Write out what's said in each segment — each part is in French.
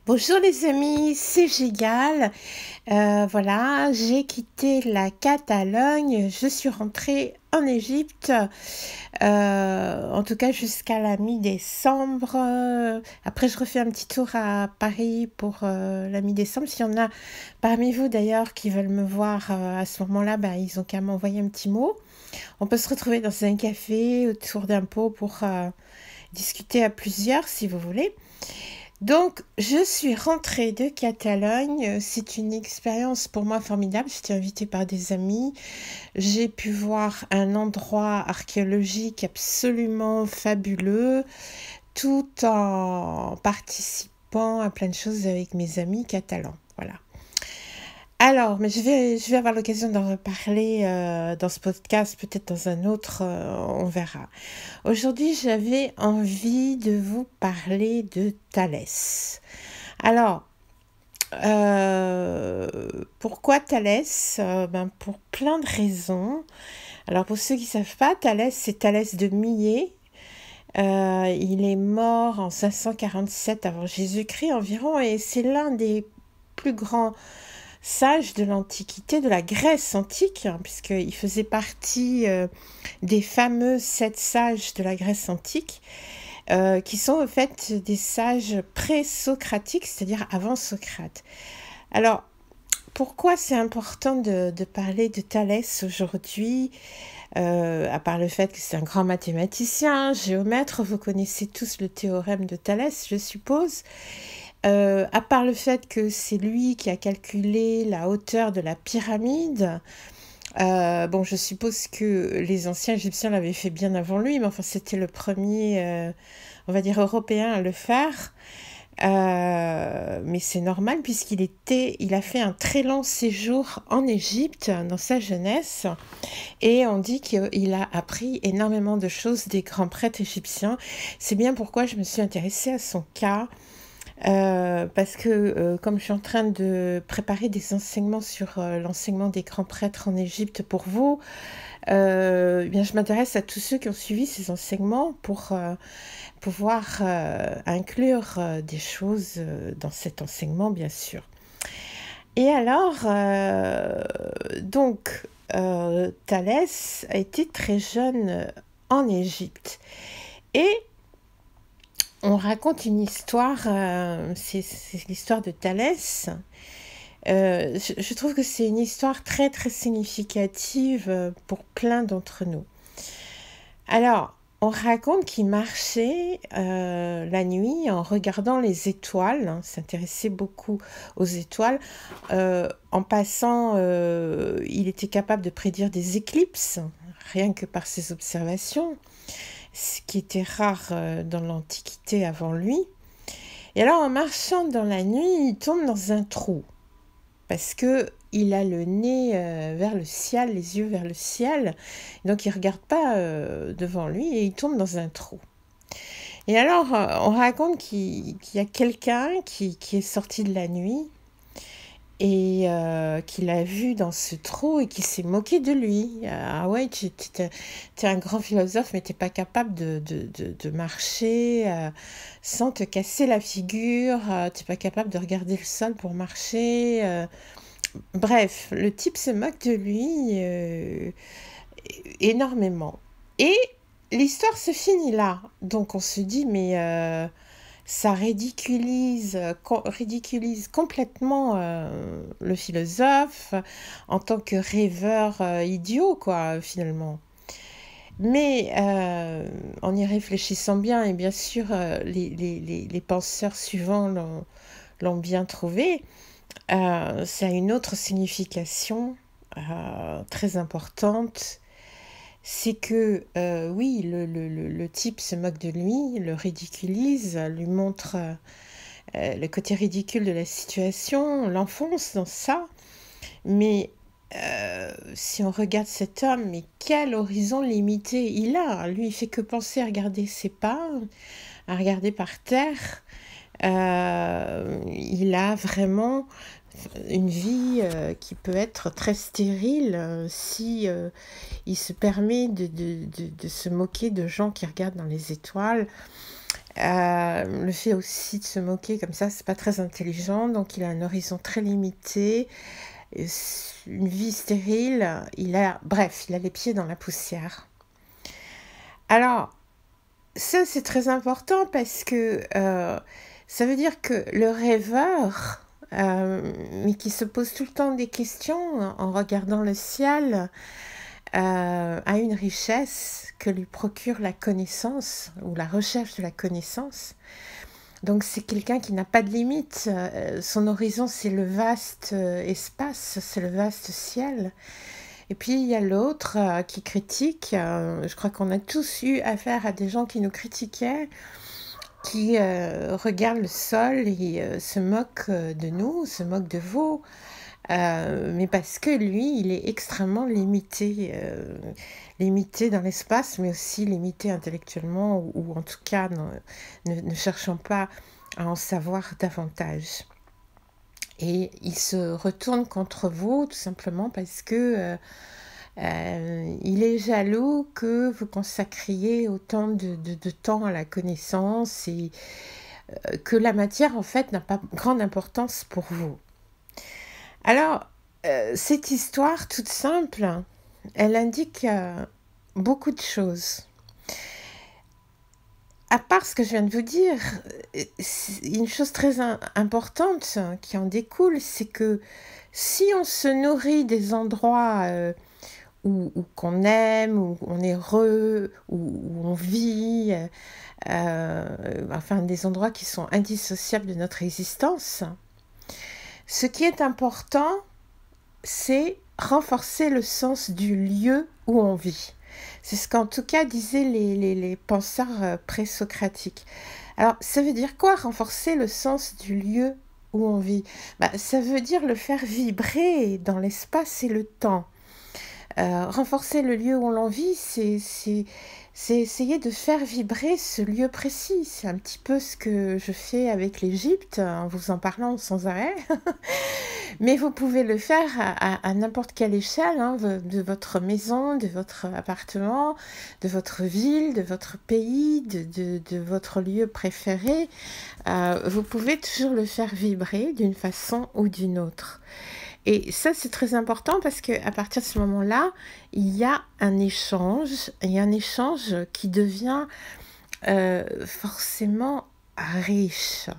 Bonjour les amis, c'est Gigal. Voilà, j'ai quitté la Catalogne, je suis rentrée en Égypte, en tout cas jusqu'à la mi-décembre. Après, je refais un petit tour à Paris pour la mi-décembre. S'il y en a parmi vous d'ailleurs qui veulent me voir à ce moment-là, bah, ils ont qu'à m'envoyer un petit mot. On peut se retrouver dans un café autour d'un pot pour discuter à plusieurs si vous voulez. Donc, je suis rentrée de Catalogne. C'est une expérience pour moi formidable. J'étais invitée par des amis. J'ai pu voir un endroit archéologique absolument fabuleux, tout en participant à plein de choses avec mes amis catalans. Voilà. Alors, mais je vais avoir l'occasion d'en reparler dans ce podcast, peut-être dans un autre, on verra. Aujourd'hui, j'avais envie de vous parler de Thalès. Alors, pourquoi Thalès? Pour plein de raisons. Alors, pour ceux qui ne savent pas, Thalès, c'est Thalès de Milet. Il est mort en 547 avant Jésus-Christ environ, et c'est l'un des plus grands sages de l'Antiquité, de la Grèce antique, hein, puisqu'il faisait partie des fameux 7 sages de la Grèce antique, qui sont en fait des sages pré-socratiques, c'est-à-dire avant Socrate. Alors, pourquoi c'est important de parler de Thalès aujourd'hui, à part le fait que c'est un grand mathématicien, géomètre, vous connaissez tous le théorème de Thalès, je suppose. À part le fait que c'est lui qui a calculé la hauteur de la pyramide, bon, je suppose que les anciens Égyptiens l'avaient fait bien avant lui, mais enfin, c'était le premier, on va dire, européen à le faire. Mais c'est normal il a fait un très long séjour en Égypte dans sa jeunesse, et on dit qu'il a appris énormément de choses des grands prêtres égyptiens. C'est bien pourquoi je me suis intéressée à son cas. Parce que comme je suis en train de préparer des enseignements sur l'enseignement des grands prêtres en Égypte pour vous, eh bien, je m'intéresse à tous ceux qui ont suivi ces enseignements pour pouvoir inclure des choses dans cet enseignement, bien sûr. Et alors, Thalès a été très jeune en Égypte. Et on raconte une histoire, c'est l'histoire de Thalès. Je trouve que c'est une histoire très très significative pour plein d'entre nous. Alors, on raconte qu'il marchait la nuit en regardant les étoiles, hein, s'intéressait beaucoup aux étoiles. En passant, il était capable de prédire des éclipses, rien que par ses observations, ce qui était rare dans l'Antiquité avant lui. Et alors, en marchant dans la nuit, il tombe dans un trou, parce que il a le nez vers le ciel, les yeux vers le ciel, donc il ne regarde pas devant lui et il tombe dans un trou. Et alors, on raconte qu'il y a quelqu'un qui est sorti de la nuit et qui l'a vu dans ce trou et qui s'est moqué de lui. Ah ouais, t'es un grand philosophe, mais t'es pas capable de marcher sans te casser la figure, t'es pas capable de regarder le sol pour marcher. Bref, le type se moque de lui énormément. Et l'histoire se finit là. Donc on se dit, mais ça ridiculise complètement le philosophe en tant que rêveur idiot, quoi, finalement. Mais en y réfléchissant bien, et bien sûr, les penseurs suivants l'ont bien trouvé, ça a une autre signification très importante. C'est que, oui, le type se moque de lui, le ridiculise, lui montre le côté ridicule de la situation, l'enfonce dans ça. Mais si on regarde cet homme, mais quel horizon limité il a! Lui, il fait que penser à regarder ses pas, à regarder par terre. Il a vraiment une vie qui peut être très stérile si il se permet de se moquer de gens qui regardent dans les étoiles. Le fait aussi de se moquer comme ça, c'est pas très intelligent. Donc il a un horizon très limité, une vie stérile. Bref, il a les pieds dans la poussière. Alors, ça c'est très important parce que ça veut dire que le rêveur, mais qui se pose tout le temps des questions en regardant le ciel, a une richesse que lui procure la connaissance ou la recherche de la connaissance. Donc c'est quelqu'un qui n'a pas de limite. Son horizon, c'est le vaste espace, c'est le vaste ciel. Et puis il y a l'autre qui critique. Je crois qu'on a tous eu affaire à des gens qui nous critiquaient, qui regardent le sol et se moquent de nous, se moquent de vous. Mais parce que lui, il est extrêmement limité, limité dans l'espace, mais aussi limité intellectuellement, ou en tout cas ne cherchant pas à en savoir davantage. Et il se retourne contre vous tout simplement parce que il est jaloux que vous consacriez autant de temps à la connaissance et que la matière en fait n'a pas grande importance pour vous. Alors, cette histoire toute simple, elle indique beaucoup de choses. À part ce que je viens de vous dire, une chose très importante qui en découle, c'est que si on se nourrit des endroits où qu'on aime, où on est heureux, où on vit, enfin des endroits qui sont indissociables de notre existence, ce qui est important, c'est renforcer le sens du lieu où on vit. C'est ce qu'en tout cas disaient les penseurs présocratiques. Alors, ça veut dire quoi, renforcer le sens du lieu où on vit? Ça veut dire le faire vibrer dans l'espace et le temps. Renforcer le lieu où l'on vit, c'est essayer de faire vibrer ce lieu précis. C'est un petit peu ce que je fais avec l'Égypte, en vous en parlant sans arrêt. Mais vous pouvez le faire à n'importe quelle échelle, hein, de votre maison, de votre appartement, de votre ville, de votre pays, de votre lieu préféré. Vous pouvez toujours le faire vibrer d'une façon ou d'une autre. Et ça, c'est très important parce qu'à partir de ce moment-là, il y a un échange, qui devient forcément riche.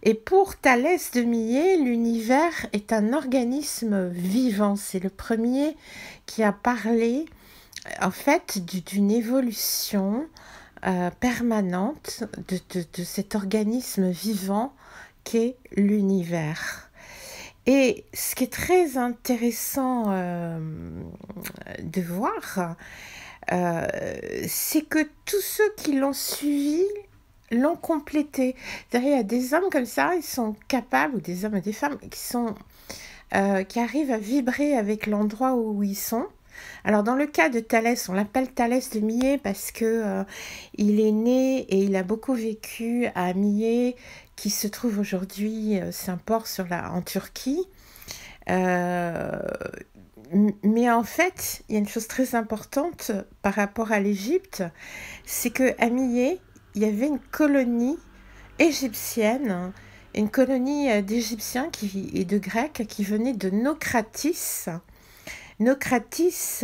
Et pour Thalès de Milet, l'univers est un organisme vivant. C'est le premier qui a parlé, en fait, d'une évolution permanente de cet organisme vivant qu'est l'univers. Et ce qui est très intéressant de voir, c'est que tous ceux qui l'ont suivi l'ont complété. C'est-à-dire, il y a des hommes comme ça, ils sont capables, ou des hommes et des femmes, qui arrivent à vibrer avec l'endroit où ils sont. Alors, dans le cas de Thalès, on l'appelle Thalès de Milet parce que il est né et il a beaucoup vécu à Milet, qui se trouve aujourd'hui, c'est un port en Turquie. Mais en fait, il y a une chose très importante par rapport à l'Égypte, c'est qu'à Milet, il y avait une colonie égyptienne, une colonie d'Égyptiens et de Grecs qui venaient de Naucratis. Naucratis,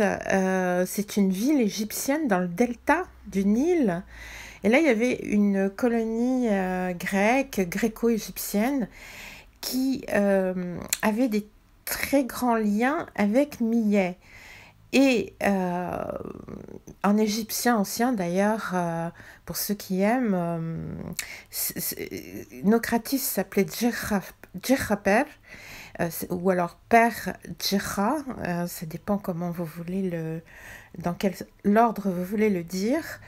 c'est une ville égyptienne dans le delta du Nil. Et là, il y avait une colonie grecque, gréco-égyptienne, qui avait des très grands liens avec Millet. Et en égyptien ancien, d'ailleurs, pour ceux qui aiment, Naucratis s'appelait Djerhaper, ou alors Père Djerha, ça dépend comment vous voulez dans quel ordre vous voulez le dire.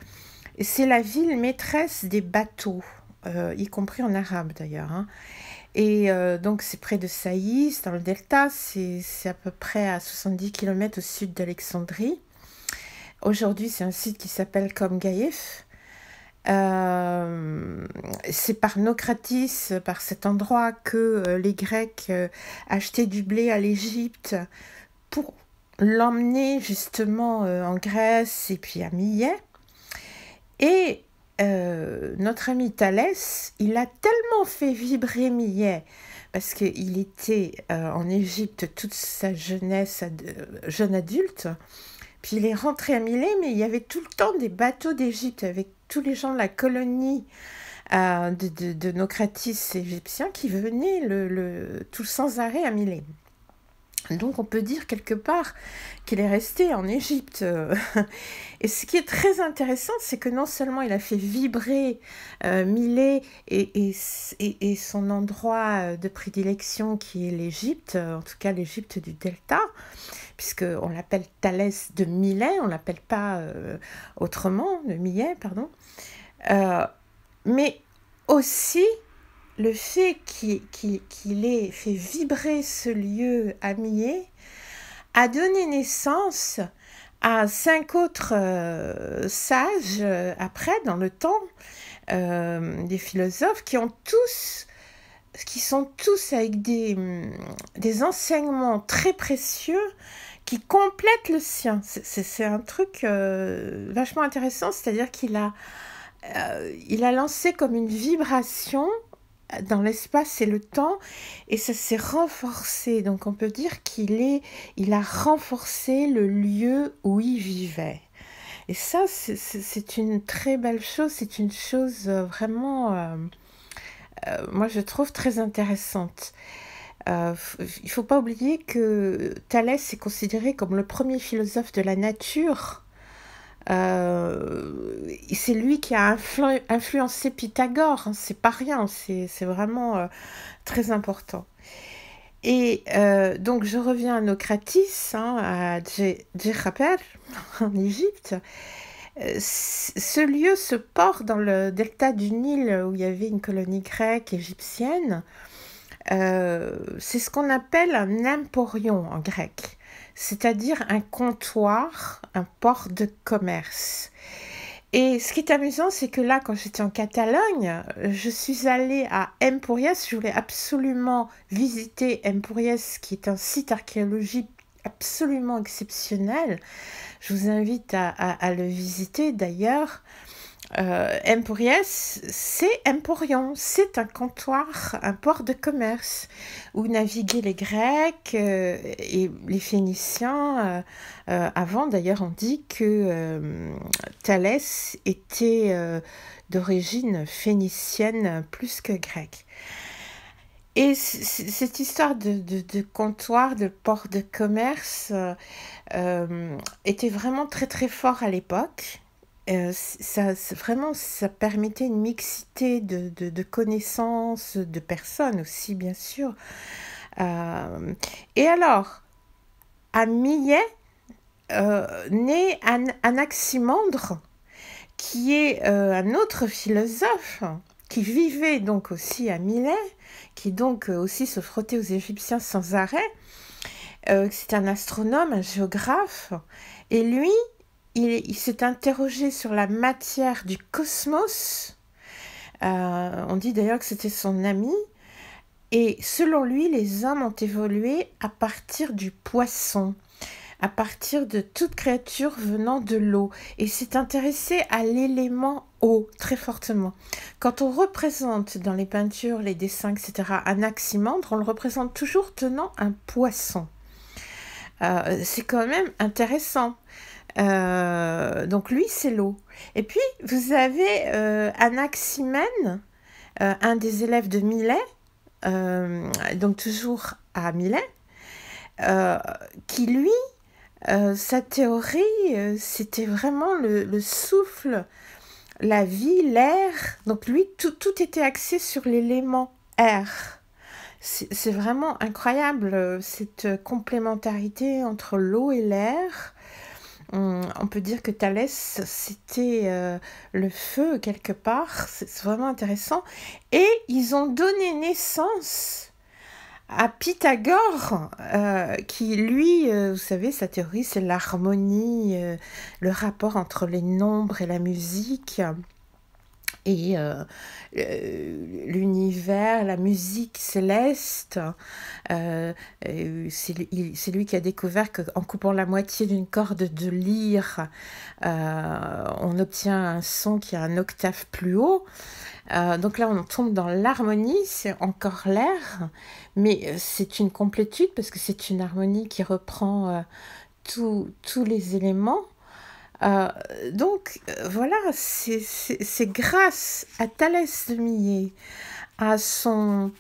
Et c'est la ville maîtresse des bateaux, y compris en arabe d'ailleurs, hein. Et donc c'est près de Saïs, dans le delta, c'est à peu près à 70 km au sud d'Alexandrie. Aujourd'hui, c'est un site qui s'appelle Comgaïf. C'est par Naucratis, par cet endroit, que les Grecs achetaient du blé à l'Égypte pour l'emmener justement en Grèce et puis à Millet. Et notre ami Thalès, il a tellement fait vibrer Millet, parce qu'il était en Égypte toute sa jeunesse, jeune adulte, puis il est rentré à Milet, mais il y avait tout le temps des bateaux d'Égypte avec tous les gens de la colonie de Nocratis égyptien qui venaient tout sans arrêt à Milet. Donc on peut dire quelque part qu'il est resté en Égypte. Et ce qui est très intéressant, c'est que non seulement il a fait vibrer Milet et son endroit de prédilection qui est l'Égypte, en tout cas l'Égypte du Delta, puisqu'on l'appelle Thalès de Milet, on ne l'appelle pas autrement, de Millet, pardon. Mais aussi le fait qu'il ait fait vibrer ce lieu à Millet a donné naissance à 5 autres sages après, dans le temps, des philosophes qui sont tous avec des enseignements très précieux qui complètent le sien. C'est un truc vachement intéressant, c'est-à-dire qu'il a lancé comme une vibration dans l'espace et le temps, et ça s'est renforcé. Donc on peut dire qu'il a renforcé le lieu où il vivait. Et ça, c'est une très belle chose, c'est une chose vraiment, moi je trouve très intéressante. Il ne faut pas oublier que Thalès est considéré comme le premier philosophe de la nature. C'est lui qui a influencé Pythagore, hein, c'est pas rien, c'est vraiment très important. Et donc je reviens à Nocratis, hein, à Djerhaper, en Égypte. Ce lieu, ce port dans le delta du Nil où il y avait une colonie grecque égyptienne, c'est ce qu'on appelle un emporion en grec, c'est-à-dire un comptoir, un port de commerce. Et ce qui est amusant, c'est que là, quand j'étais en Catalogne, je suis allée à Empúries. Je voulais absolument visiter Empúries, qui est un site archéologique absolument exceptionnel. Je vous invite à le visiter d'ailleurs. Empúries, c'est Emporion, c'est un comptoir, un port de commerce où naviguaient les Grecs et les Phéniciens. Avant, d'ailleurs, on dit que Thalès était d'origine phénicienne plus que grecque. Et cette histoire de comptoir, de port de commerce était vraiment très très fort à l'époque. Vraiment, ça permettait une mixité de connaissances, de personnes aussi, bien sûr. Et alors, à Millet, naît Anaximandre, qui est un autre philosophe, qui vivait donc aussi à Millet, qui donc aussi se frottait aux Égyptiens sans arrêt. C'est un astronome, un géographe, et lui, il s'est interrogé sur la matière du cosmos. On dit d'ailleurs que c'était son ami. Et selon lui, les hommes ont évolué à partir du poisson, à partir de toute créature venant de l'eau. Et s'est intéressé à l'élément eau très fortement. Quand on représente dans les peintures, les dessins, etc., Anaximandre, on le représente toujours tenant un poisson. C'est quand même intéressant. Donc lui, c'est l'eau. Et puis, vous avez Anaximène, un des élèves de Millet, donc toujours à Millet, qui lui, sa théorie, c'était vraiment le souffle, la vie, l'air. Donc lui, tout était axé sur l'élément air. C'est vraiment incroyable, cette complémentarité entre l'eau et l'air. On peut dire que Thalès, c'était le feu quelque part. C'est vraiment intéressant. Et ils ont donné naissance à Pythagore, qui lui, vous savez, sa théorie, c'est l'harmonie, le rapport entre les nombres et la musique. Et l'univers, la musique céleste, c'est lui qui a découvert qu'en coupant la moitié d'une corde de lyre, on obtient un son qui a un octave plus haut. Donc là, on tombe dans l'harmonie, c'est encore l'air, mais c'est une complétude parce que c'est une harmonie qui reprend tous les éléments. Euh, voilà, c'est grâce à Thalès de Millet, à son,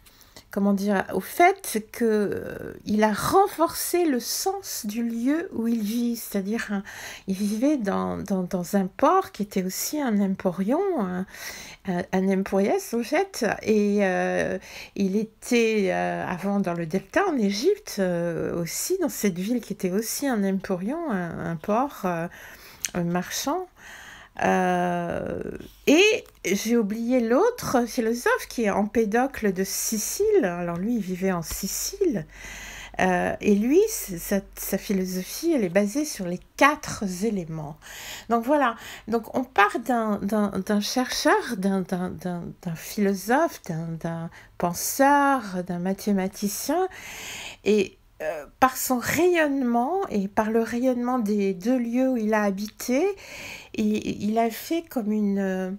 comment dire, au fait que il a renforcé le sens du lieu où il vit, c'est-à-dire il vivait dans un port qui était aussi un emporion, un emporiès en fait, et il était avant dans le delta en Égypte aussi, dans cette ville qui était aussi un emporion, un port marchand. Euh, et j'ai oublié l'autre philosophe qui est Empédocle de Sicile. Alors lui, il vivait en Sicile. Et lui, sa philosophie, elle est basée sur les 4 éléments. Donc voilà, donc on part d'un chercheur, d'un philosophe, d'un penseur, d'un mathématicien, et par son rayonnement et par le rayonnement des 2 lieux où il a habité, il a fait comme une,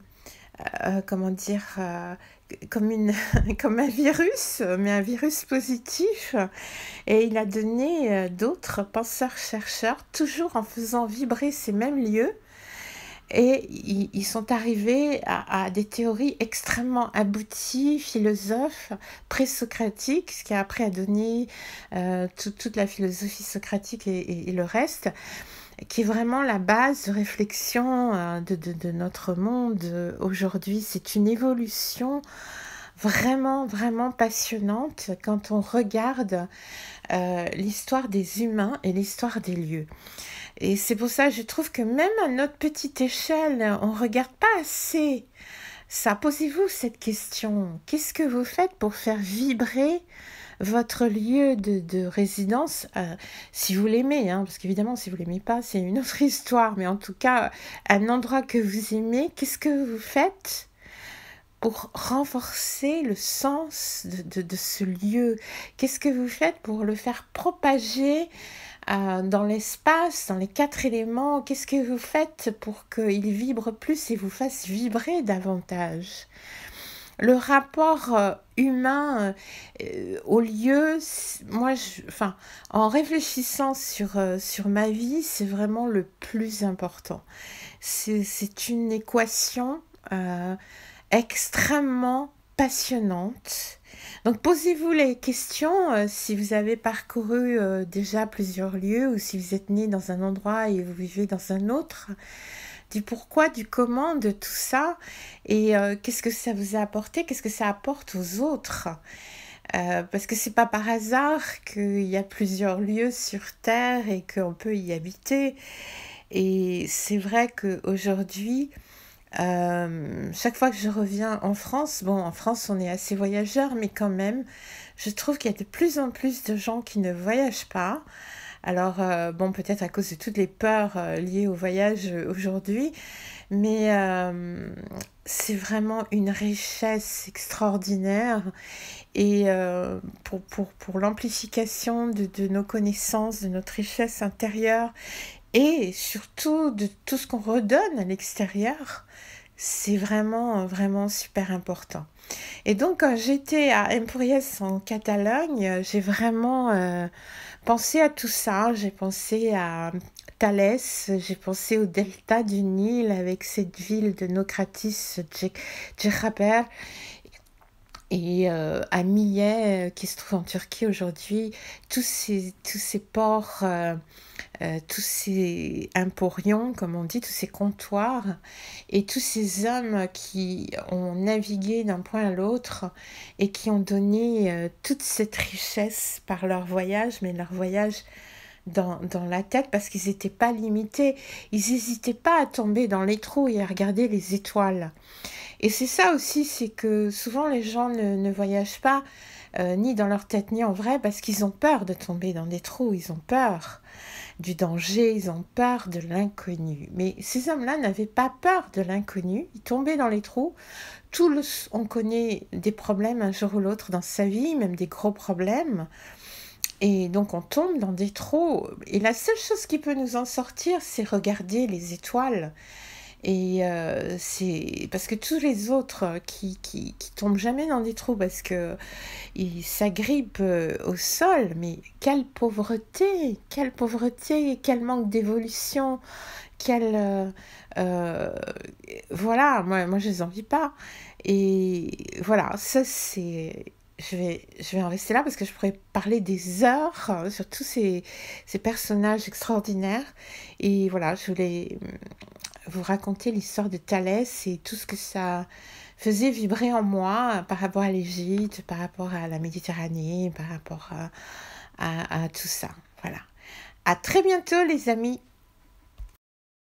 comment dire, comme un virus, mais un virus positif. Et il a donné d'autres penseurs-chercheurs, toujours en faisant vibrer ces mêmes lieux. Et ils sont arrivés à des théories extrêmement abouties, philosophes, présocratiques, ce qui a après a donné toute la philosophie socratique et le reste, qui est vraiment la base de réflexion de notre monde aujourd'hui. C'est une évolution vraiment, vraiment passionnante quand on regarde l'histoire des humains et l'histoire des lieux. Et c'est pour ça que je trouve que même à notre petite échelle, on ne regarde pas assez ça. Posez-vous cette question. Qu'est-ce que vous faites pour faire vibrer votre lieu de résidence, si vous l'aimez, hein, parce qu'évidemment, si vous ne l'aimez pas, c'est une autre histoire. Mais en tout cas, un endroit que vous aimez, qu'est-ce que vous faites pour renforcer le sens de ce lieu? Qu'est-ce que vous faites pour le faire propager dans l'espace, dans les 4 éléments? Qu'est-ce que vous faites pour qu'il vibre plus et vous fasse vibrer davantage? Le rapport humain au lieu, moi, en réfléchissant sur ma vie, c'est vraiment le plus important. C'est une équation extrêmement passionnante. Donc posez-vous les questions si vous avez parcouru déjà plusieurs lieux ou si vous êtes né dans un endroit et vous vivez dans un autre, du pourquoi, du comment, de tout ça, et qu'est-ce que ça vous a apporté, qu'est-ce que ça apporte aux autres. Parce que c'est pas par hasard qu'il y a plusieurs lieux sur Terre et qu'on peut y habiter. Et c'est vrai qu'aujourd'hui, chaque fois que je reviens en France, bon, en France on est assez voyageurs, mais quand même, je trouve qu'il y a de plus en plus de gens qui ne voyagent pas. Alors, bon, peut-être à cause de toutes les peurs liées au voyage aujourd'hui, mais c'est vraiment une richesse extraordinaire. Et pour l'amplification de nos connaissances, de notre richesse intérieure, et surtout de tout ce qu'on redonne à l'extérieur, c'est vraiment, vraiment super important. Et donc, quand j'étais à Empúries en Catalogne, j'ai vraiment pensé à tout ça. J'ai pensé à Thalès, j'ai pensé au delta du Nil avec cette ville de Naucratis, Djerhaber, et à Millet, qui se trouve en Turquie aujourd'hui, tous ces ports, tous ces emporions, comme on dit, tous ces comptoirs, et tous ces hommes qui ont navigué d'un point à l'autre et qui ont donné toute cette richesse par leur voyage, mais leur voyage dans la tête, parce qu'ils n'étaient pas limités. Ils n'hésitaient pas à tomber dans les trous et à regarder les étoiles. Et c'est ça aussi, c'est que souvent les gens ne voyagent pas, ni dans leur tête, ni en vrai, parce qu'ils ont peur de tomber dans des trous, ils ont peur. du danger, ils ont peur de l'inconnu. Mais ces hommes-là n'avaient pas peur de l'inconnu, ils tombaient dans les trous. On connaît des problèmes un jour ou l'autre dans sa vie, même des gros problèmes. Et donc on tombe dans des trous. Et la seule chose qui peut nous en sortir, c'est regarder les étoiles. Et c'est parce que tous les autres qui tombent jamais dans des trous parce que ils s'agrippent au sol, mais quelle pauvreté, quel manque d'évolution, quel voilà, moi je les envie pas. Et voilà, ça c'est je vais en rester là parce que je pourrais parler des heures sur tous ces personnages extraordinaires. Et voilà, je voulais vous raconter l'histoire de Thalès et tout ce que ça faisait vibrer en moi par rapport à l'Égypte, par rapport à la Méditerranée, par rapport à tout ça. Voilà. À très bientôt les amis.